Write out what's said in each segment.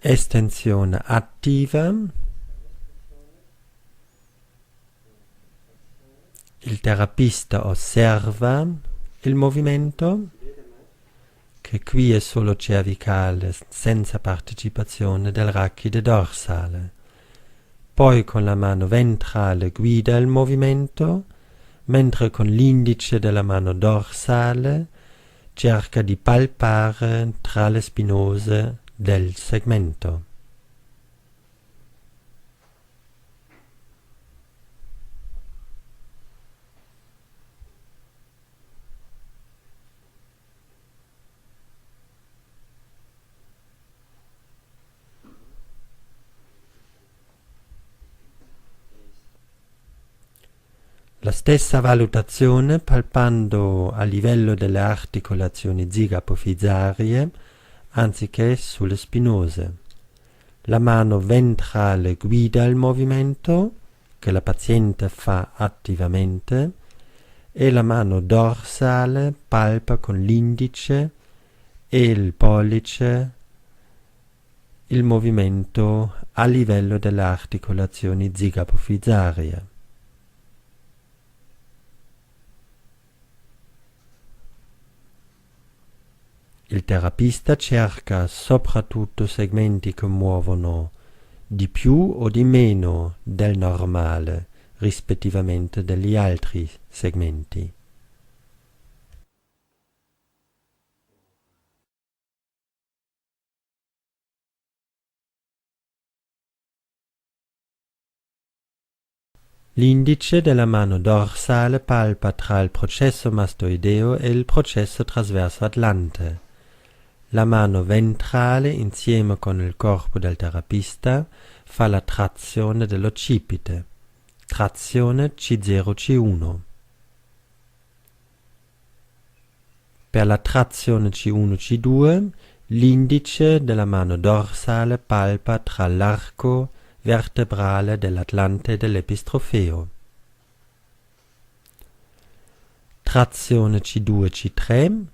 estensione attiva. Il terapista osserva il movimento, che qui è solo cervicale, senza partecipazione del rachide dorsale. Poi con la mano ventrale guida il movimento, mentre con l'indice della mano dorsale cerca di palpare tra le spinose del segmento. La stessa valutazione palpando a livello delle articolazioni zigopofisarie anziché sulle spinose. La mano ventrale guida il movimento che la paziente fa attivamente e la mano dorsale palpa con l'indice e il pollice il movimento a livello delle articolazioni zigopofisarie. Il terapista cerca soprattutto segmenti che muovono di più o di meno del normale, rispettivamente degli altri segmenti. L'indice della mano dorsale palpa tra il processo mastoideo e il processo trasverso atlante. La mano ventrale, insieme con il corpo del terapista, fa la trazione dell'occipite, trazione C0-C1. Per la trazione C1-C2, l'indice della mano dorsale palpa tra l'arco vertebrale dell'atlante e dell'epistrofeo. Trazione C2-C3,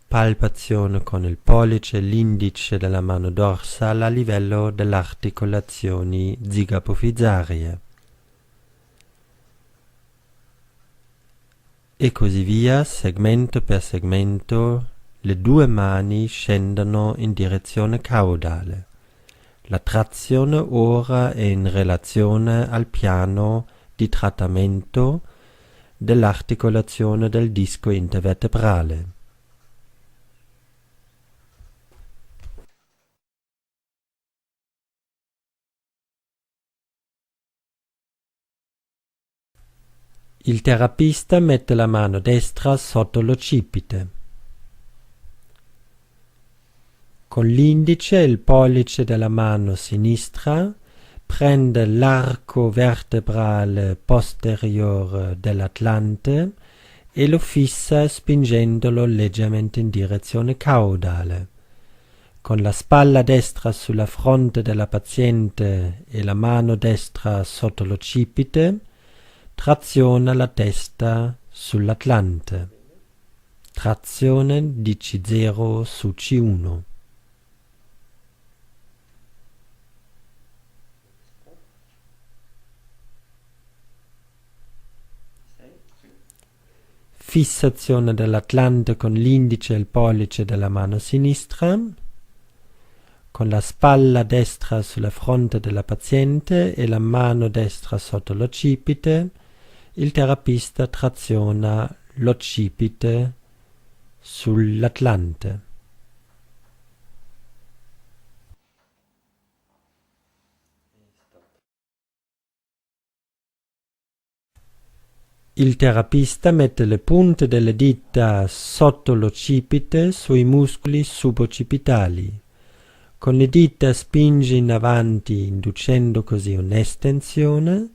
palpazione con il pollice e l'indice della mano dorsale a livello delle articolazioni zigopofisarie. E così via, segmento per segmento, le due mani scendono in direzione caudale. La trazione ora è in relazione al piano di trattamento dell'articolazione del disco intervertebrale. Il terapista mette la mano destra sotto l'occipite. Con l'indice e il pollice della mano sinistra prende l'arco vertebrale posteriore dell'atlante e lo fissa spingendolo leggermente in direzione caudale. Con la spalla destra sulla fronte della paziente e la mano destra sotto l'occipite, traziona la testa sull'atlante. Trazione di C0 su C1. Fissazione dell'atlante con l'indice e il pollice della mano sinistra, con la spalla destra sulla fronte della paziente e la mano destra sotto l'occipite, il terapista traziona l'occipite sull'atlante. Il terapista mette le punte delle dita sotto l'occipite sui muscoli suboccipitali. Con le dita spinge in avanti, inducendo così un'estensione,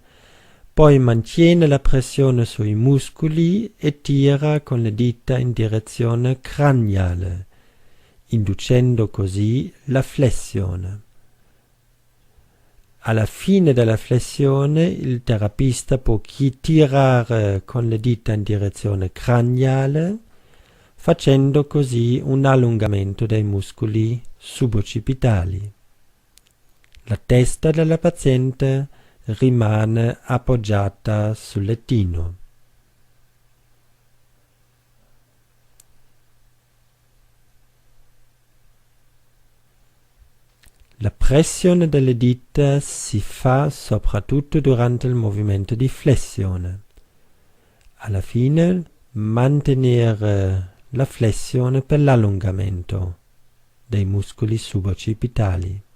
poi mantiene la pressione sui muscoli e tira con le dita in direzione craniale, inducendo così la flessione. Alla fine della flessione il terapista può tirare con le dita in direzione craniale, facendo così un allungamento dei muscoli suboccipitali. La testa della paziente rimane appoggiata sul lettino. La pressione delle dita si fa soprattutto durante il movimento di flessione. Alla fine mantenere la flessione per l'allungamento dei muscoli suboccipitali.